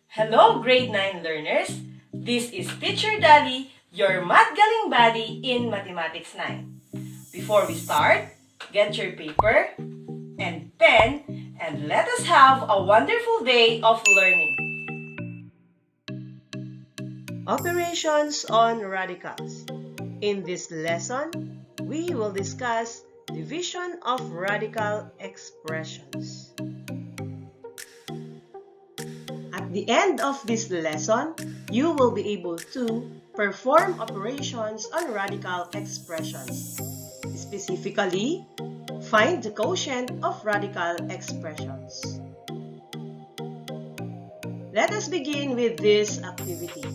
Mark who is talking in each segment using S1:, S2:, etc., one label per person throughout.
S1: Hello, grade 9 learners! This is Teacher Dali, your math galing buddy in Mathematics 9. Before we start, get your paper and pen and let us have a wonderful day of learning. Operations on radicals. In this lesson, we will discuss division of radical expressions. At the end of this lesson, you will be able to perform operations on radical expressions. Specifically, find the quotient of radical expressions. Let us begin with this activity.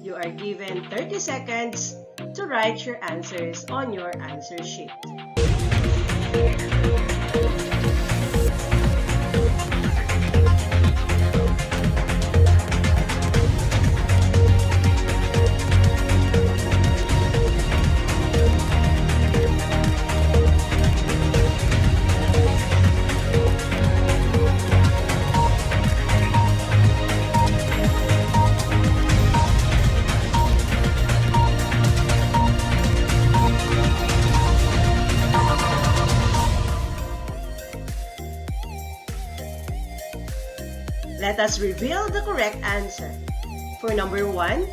S1: You are given 30 seconds to write your answers on your answer sheet. Let us reveal the correct answer. For number 1,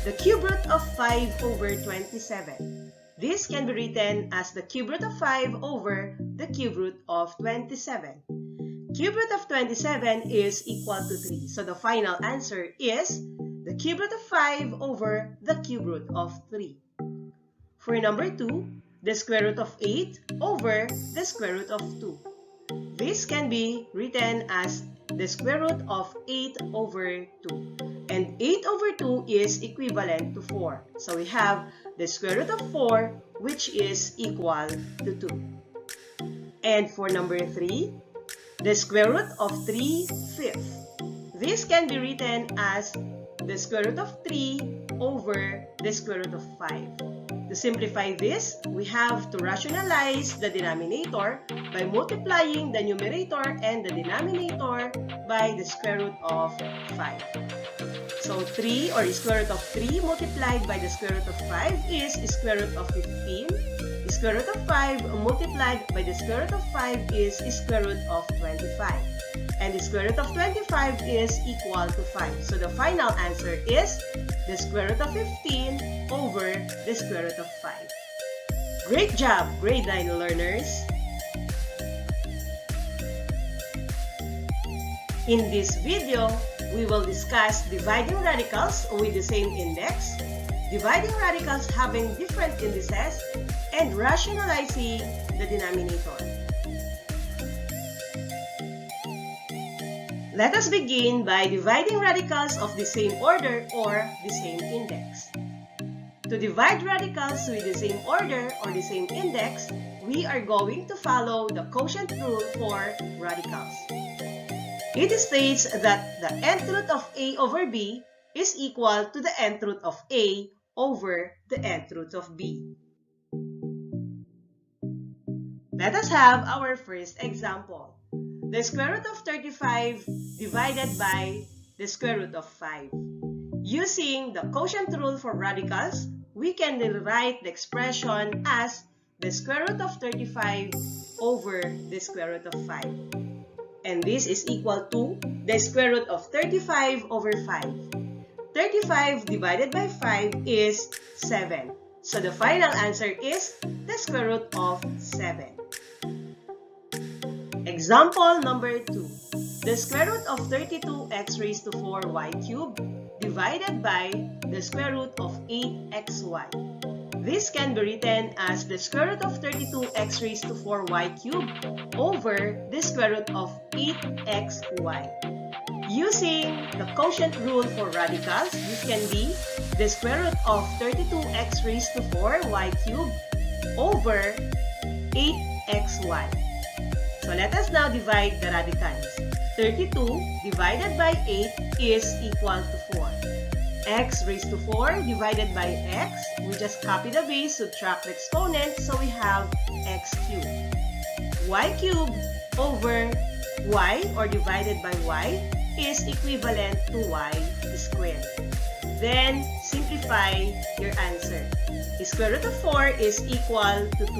S1: the cube root of 5 over 27. This can be written as the cube root of 5 over the cube root of 27. Cube root of 27 is equal to 3. So the final answer is the cube root of 5 over the cube root of 3. For number 2, the square root of 8 over the square root of 2. This can be written as the square root of 8 over 2. And 8 over 2 is equivalent to 4. So we have the square root of 4, which is equal to 2. And for number 3, the square root of 3/5. This can be written as the square root of 3 over the square root of 5. To simplify this, we have to rationalize the denominator by multiplying the numerator and the denominator by the square root of 5. So 3 or the square root of 3 multiplied by the square root of 5 is the square root of 15. The square root of 5 multiplied by the square root of 5 is the square root of 25. And the square root of 25 is equal to 5. So the final answer is the square root of 15 over the square root of 5. Great job, grade 9 learners! In this video, we will discuss dividing radicals with the same index, dividing radicals having different indices, and rationalizing the denominator. Let us begin by dividing radicals of the same order or the same index. To divide radicals with the same order or the same index, we are going to follow the quotient rule for radicals. It states that the nth root of a over b is equal to the nth root of a over the nth root of b. Let us have our first example. The square root of 35 divided by the square root of 5. Using the quotient rule for radicals, we can rewrite the expression as the square root of 35 over the square root of 5. And this is equal to the square root of 35 over 5. 35 divided by 5 is 7. So the final answer is the square root of 7. Example number 2. The square root of 32x raised to 4y cubed divided by the square root of 8xy. This can be written as the square root of 32x raised to 4y cubed over the square root of 8xy. Using the quotient rule for radicals, this can be the square root of 32x raised to 4y cubed over 8xy. So let us now divide the radicals. 32 divided by 8 is equal to 4. X raised to 4 divided by x, we just copy the base, subtract the exponent, so we have x cubed. Y cubed over y or divided by y is equivalent to y squared. Then, simplify your answer. The square root of 4 is equal to 2.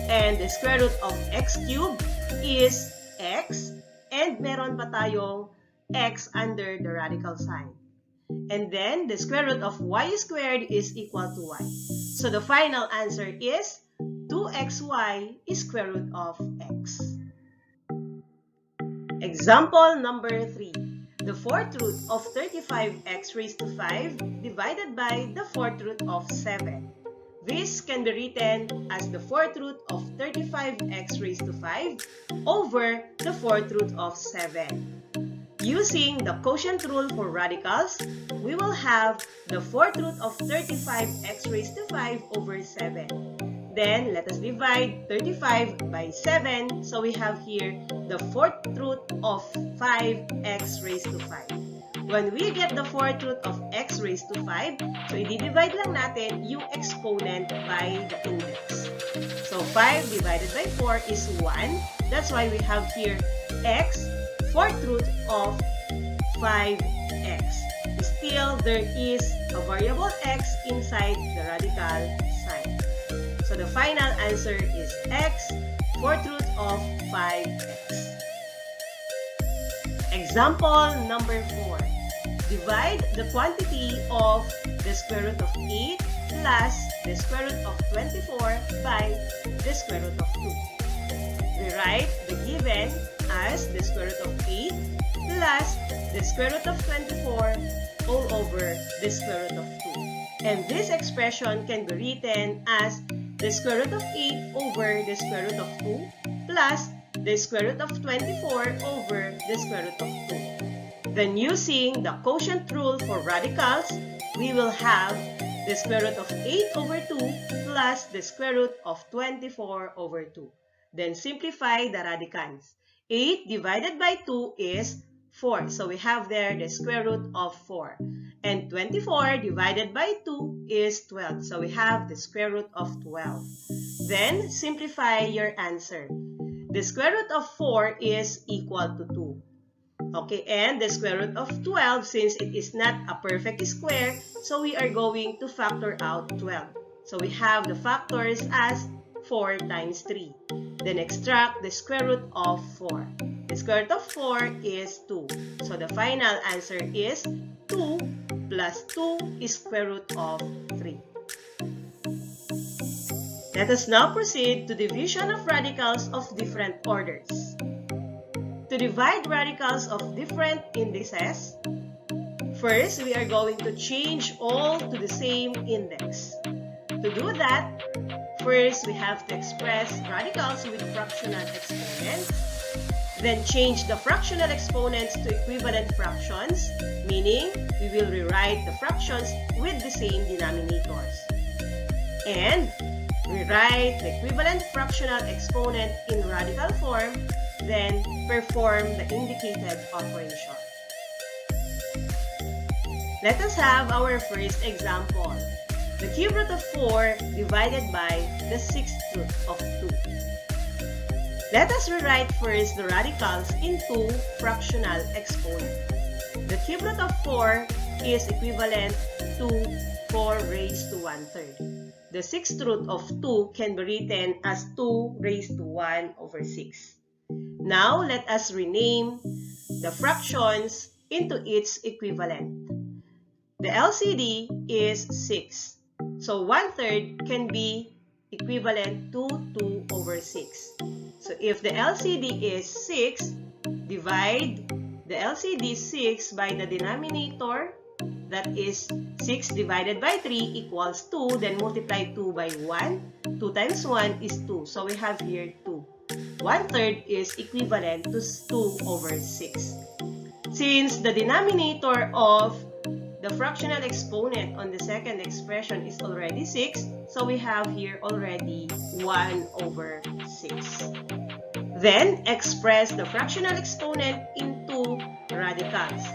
S1: And the square root of x cubed is x. And meron pa tayong x under the radical sign. And then, the square root of y squared is equal to y. So, the final answer is 2xy is square root of x. Example number 3. The fourth root of 35x raised to 5 divided by the fourth root of 7. This can be written as the fourth root of 35x raised to 5 over the fourth root of 7. Using the quotient rule for radicals, we will have the fourth root of 35x raised to 5 over 7. Then, let us divide 35 by 7. So, we have here the fourth root of 5x raised to 5. When we get the fourth root of x raised to 5, so i-divide lang natin yung exponent by the index. So, 5 divided by 4 is 1. That's why we have here x, fourth root of 5x. Still, there is a variable x inside the radical sign. So, the final answer is x, fourth root of 5x. Example number 4. Divide the quantity of the square root of 8 plus the square root of 24 by the square root of 2. We write the given as the square root of 8 plus the square root of 24 all over the square root of 2. And this expression can be written as the square root of 8 over the square root of 2 plus the square root of 24 over the square root of 2. Then using the quotient rule for radicals, we will have the square root of 8 over 2 plus the square root of 24 over 2. Then simplify the radicals. 8 divided by 2 is 4. So we have there the square root of 4. And 24 divided by 2 is 12. So we have the square root of 12. Then simplify your answer. The square root of 4 is equal to 2. Okay, and the square root of 12, since it is not a perfect square, so we are going to factor out 12. So we have the factors as 4 times 3. Then extract the square root of 4. The square root of 4 is 2. So the final answer is 2 plus 2 is square root of 3. Let us now proceed to division of radicals of different orders. To divide radicals of different indices, first we are going to change all to the same index. To do that, first we have to express radicals with fractional exponents, then change the fractional exponents to equivalent fractions, meaning we will rewrite the fractions with the same denominators. And rewrite the equivalent fractional exponent in radical form, then perform the indicated operation. Let us have our first example. The cube root of 4 divided by the 6th root of 2. Let us rewrite first the radicals into fractional exponent. The cube root of 4 is equivalent to 4 raised to 1/3. The 6th root of 2 can be written as 2 raised to 1 over 6. Now, let us rename the fractions into its equivalent. The LCD is 6. So, 1/3 can be equivalent to 2 over 6. So, if the LCD is 6, divide the LCD 6 by the denominator, that is 6 divided by 3 equals 2, then multiply 2 by 1. 2 times 1 is 2. So, we have here 2. 1/3 is equivalent to 2 over 6. Since the denominator of the fractional exponent on the second expression is already 6, so we have here already 1 over 6. Then, express the fractional exponent into radicals.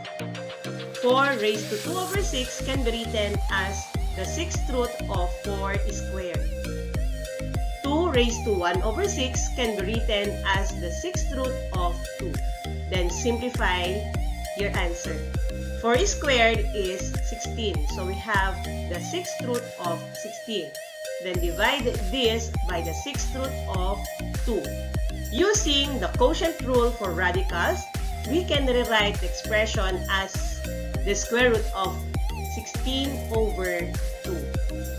S1: 4 raised to 2 over 6 can be written as the 6th root of 4 squared. 2 raised to 1 over 6 can be written as the 6th root of 2. Then simplify your answer. 4 squared is 16. So we have the 6th root of 16. Then divide this by the 6th root of 2. Using the quotient rule for radicals, we can rewrite the expression as the square root of 16 over 2.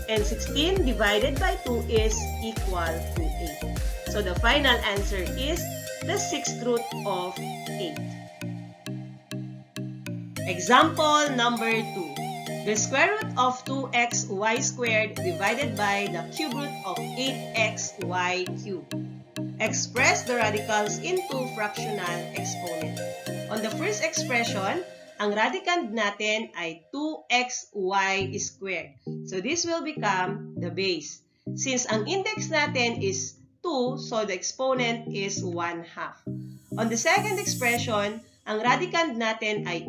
S1: And 16 divided by 2 is equal to 8. So the final answer is the 6th root of 8. Example number 2. The square root of 2xy squared divided by the cube root of 8xy cubed. Express the radicals into fractional exponent. On the first expression, ang radicand natin ay 2xy squared. So this will become the base. Since ang index natin is 2, so the exponent is 1/2. On the second expression, ang radicand natin ay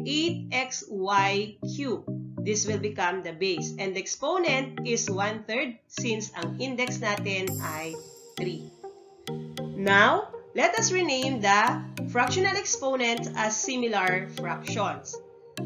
S1: 8xy cubed. This will become the base. And the exponent is 1/3 since ang index natin ay 3. Now, let us rename the fractional exponents as similar fractions.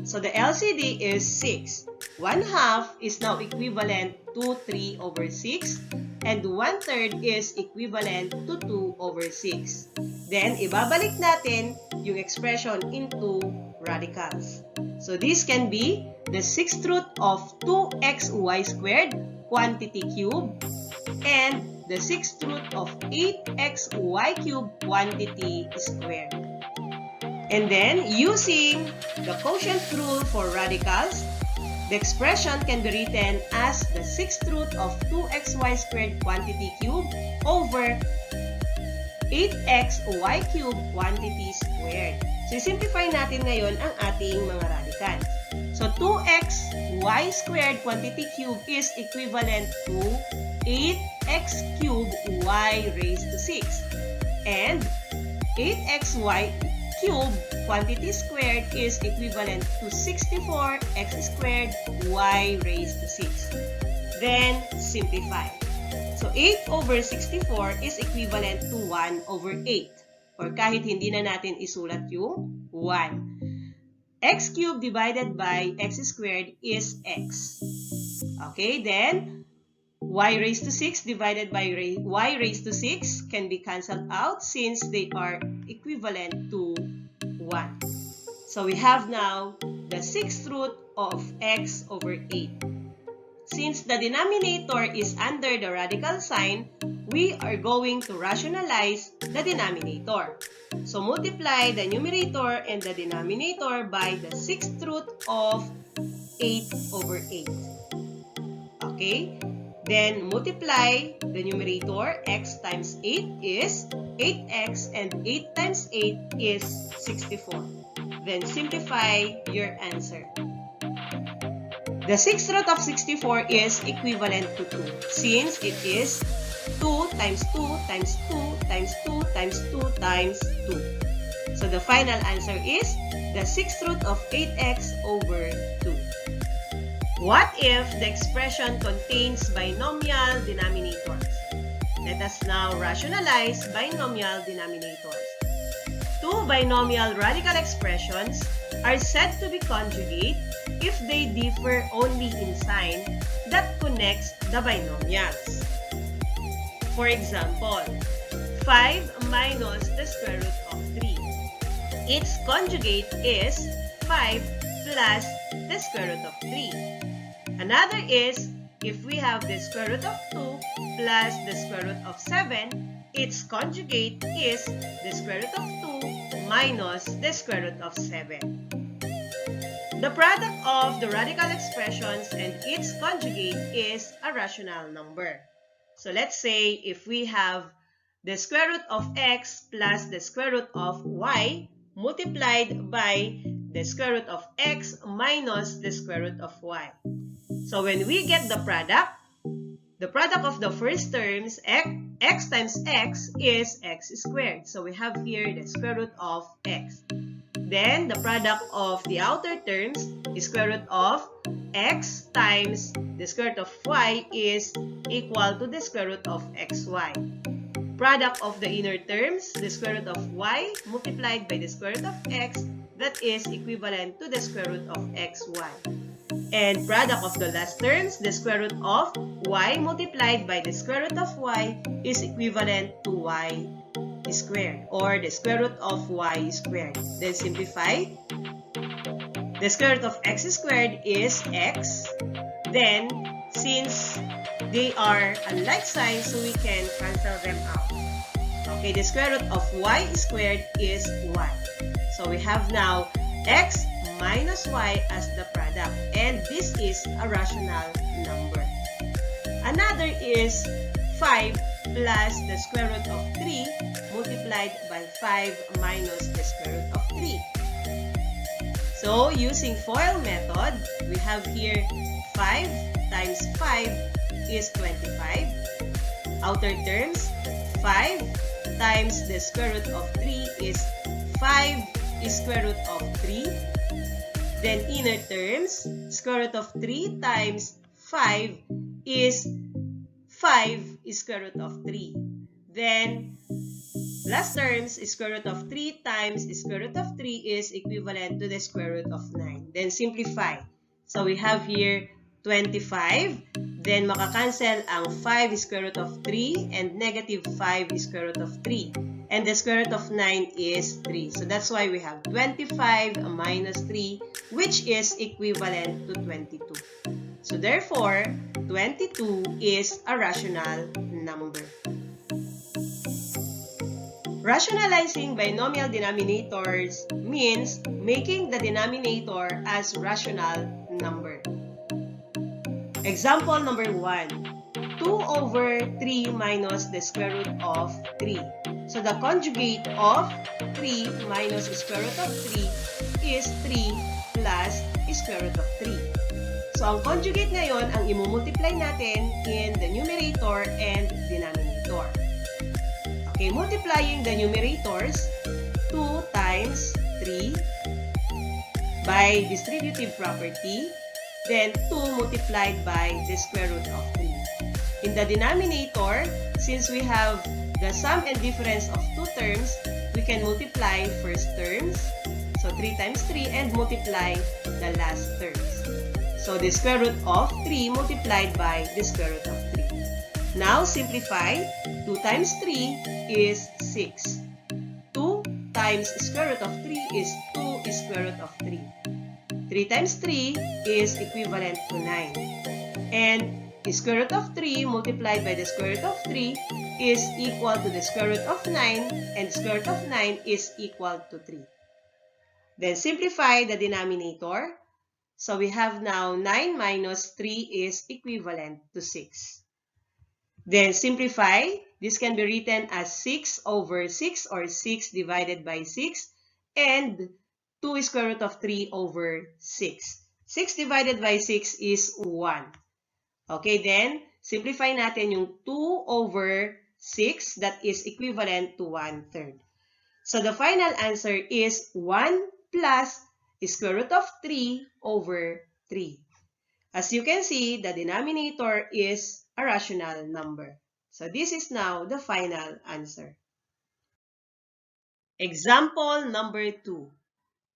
S1: So the LCD is 6. 1/2 is now equivalent to 3 over 6. And 1/3 is equivalent to 2 over 6. Then, ibabalik natin yung expression into radicals. So this can be the 6th root of 2xy squared quantity cube and the 6th root of 8xy cubed quantity squared. And then, using the quotient rule for radicals, the expression can be written as the 6th root of 2xy squared quantity cube over 8xy cubed quantity squared. So, simplify natin ngayon ang ating mga radicals. So, 2xy squared quantity cube is equivalent to 8x cubed y raised to 6. And 8xy cubed quantity squared is equivalent to 64x squared y raised to 6. Then, simplify. So, 8 over 64 is equivalent to 1 over 8. Or kahit hindi na natin isulat yung 1. X cubed divided by x squared is x. Okay, then, y raised to 6 divided by y raised to 6 can be cancelled out since they are equivalent to 1. So, we have now the 6th root of x over 8. Since the denominator is under the radical sign, we are going to rationalize the denominator. So, multiply the numerator and the denominator by the 6th root of 8 over 8. Okay? Then, multiply the numerator. X times 8 is 8x and 8 times 8 is 64. Then, simplify your answer. The 6th root of 64 is equivalent to 2 since it is 2 times 2 times 2 times 2 times 2 times 2. So the final answer is the 6th root of 8x over 2. What if the expression contains binomial denominators? Let us now rationalize binomial denominators. Two binomial radical expressions are said to be conjugate if they differ only in sign that connects the binomials. For example, 5 minus the square root of 3. Its conjugate is 5 plus the square root of 3. Another is, if we have the square root of 2 plus the square root of 7, its conjugate is the square root of 2 minus the square root of 7. The product of the radical expressions and its conjugate is a rational number. So let's say if we have the square root of x plus the square root of y multiplied by the square root of x minus the square root of y. So when we get the product of the first terms, x times x is x squared. So we have here the square root of x. Then, the product of the outer terms, the square root of x times the square root of y is equal to the square root of xy. Product of the inner terms, the square root of y multiplied by the square root of x that is equivalent to the square root of xy. And product of the last terms, the square root of y multiplied by the square root of y is equivalent to y squared, or the square root of y squared. Then simplify. The square root of x squared is x. Then, since they are unlike signs, so we can cancel them out. Okay, the square root of y squared is y. So we have now x minus y as the product, and this is a rational number. Another is 5 plus the square root of 3 multiplied by 5 minus the square root of 3. So, using FOIL method, we have here 5 times 5 is 25. Outer terms, 5 times the square root of 3 is 5 square root of 3. Then inner terms, square root of 3 times 5 is 5 square root of 3. Then last terms, square root of 3 times square root of 3 is equivalent to the square root of 9. Then simplify. So we have here 25. Then makakancel ang 5 square root of 3 and negative 5 square root of 3. And the square root of 9 is 3. So that's why we have 25 minus 3, which is equivalent to 22. So therefore, 22 is a rational number. Rationalizing binomial denominators means making the denominator as rational number. Example number 1. 2 over 3 minus the square root of 3. So the conjugate of 3 minus square root of 3 is 3 plus square root of 3. So ang conjugate ngayon ang imumultiply natin in the numerator and denominator. Okay, multiplying the numerators, 2 times 3 by distributive property, then 2 multiplied by the square root of 3. In the denominator, since we have the sum and difference of two terms, we can multiply first terms, so 3 times 3, and multiply the last terms. So the square root of 3 multiplied by the square root of 3. Now simplify. 2 times 3 is 6. 2 times square root of 3 is 2 square root of 3. 3 times 3 is equivalent to 9. And the square root of 3 multiplied by the square root of 3 is equal to the square root of 9, and the square root of 9 is equal to 3. Then simplify the denominator. So we have now 9 minus 3 is equivalent to 6. Then simplify. This can be written as 6 over 6, or 6 divided by 6, and 2 square root of 3 over 6. 6 divided by 6 is 1. Okay, then simplify natin yung 2 over 6, that is equivalent to 1/3. So the final answer is 1 plus square root of 3 over 3. As you can see, the denominator is a rational number. So this is now the final answer. Example number 2.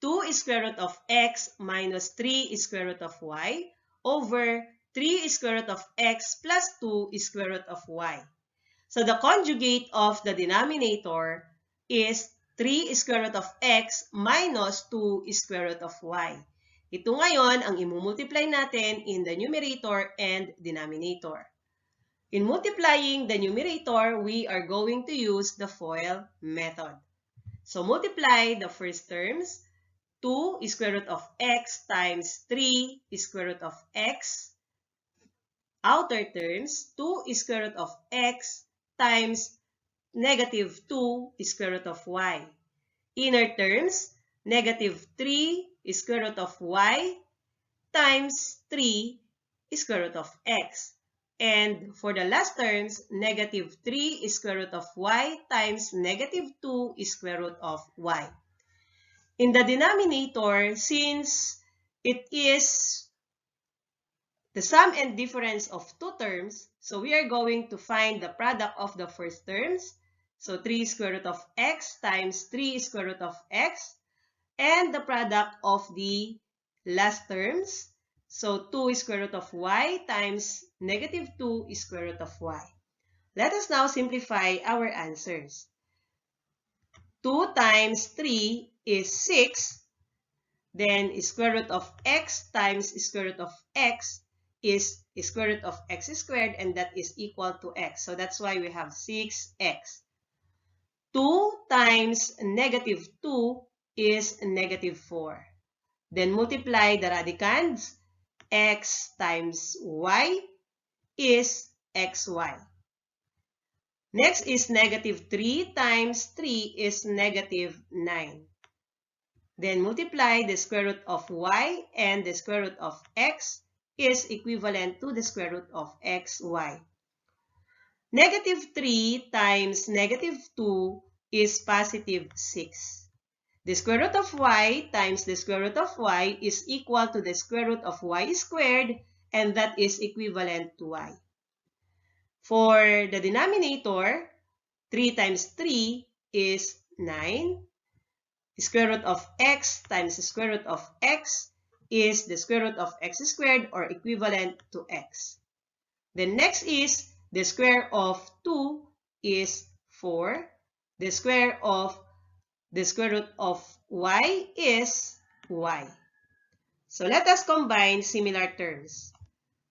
S1: 2 square root of x minus 3 square root of y over 3 square root of x plus 2 square root of y. So the conjugate of the denominator is 3 square root of x minus 2 square root of y. Ito ngayon ang imumultiply natin in the numerator and denominator. In multiplying the numerator, we are going to use the FOIL method. So multiply the first terms, 2 square root of x times 3 square root of x. Outer terms, 2 square root of x times negative 2 square root of y. Inner terms, negative 3 square root of y times 3 square root of x. And for the last terms, negative 3 square root of y times negative 2 square root of y. In the denominator, since it is the sum and difference of two terms, so we are going to find the product of the first terms. So 3 square root of x times 3 square root of x. and the product of the last terms. So 2 square root of y times negative 2 square root of y. Let us now simplify our answers. 2 times 3 is 6. Then square root of x times square root of x is square root of x squared, and that is equal to x. So that's why we have 6x. 2 times negative 2 is negative 4. Then multiply the radicands. X times y is xy. Next is negative 3 times 3 is negative 9. Then multiply the square root of y, and the square root of x is equivalent to the square root of xy. Negative 3 times negative 2 is positive 6. The square root of y times the square root of y is equal to the square root of y squared, and that is equivalent to y. For the denominator, 3 times 3 is 9. Square root of x times the square root of x is the square root of x squared, or equivalent to x. Then next is the square of 2 is 4. The square root of y is y. So let us combine similar terms.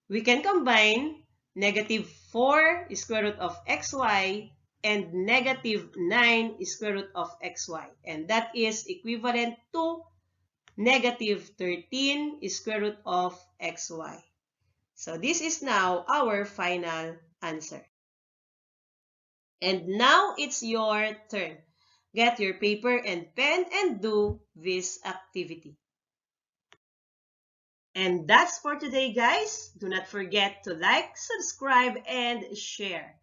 S1: We can combine negative 4 square root of xy and negative 9 square root of xy. And that is equivalent to negative 13 square root of xy. So this is now our final answer. And now it's your turn. Get your paper and pen and do this activity. And that's for today, guys. Do not forget to like, subscribe, and share.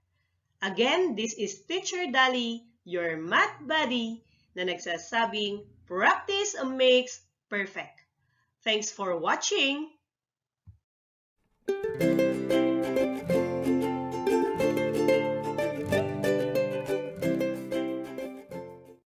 S1: Again, this is Teacher Dali, your math buddy, na nagsasabing practice makes perfect. Thanks for watching!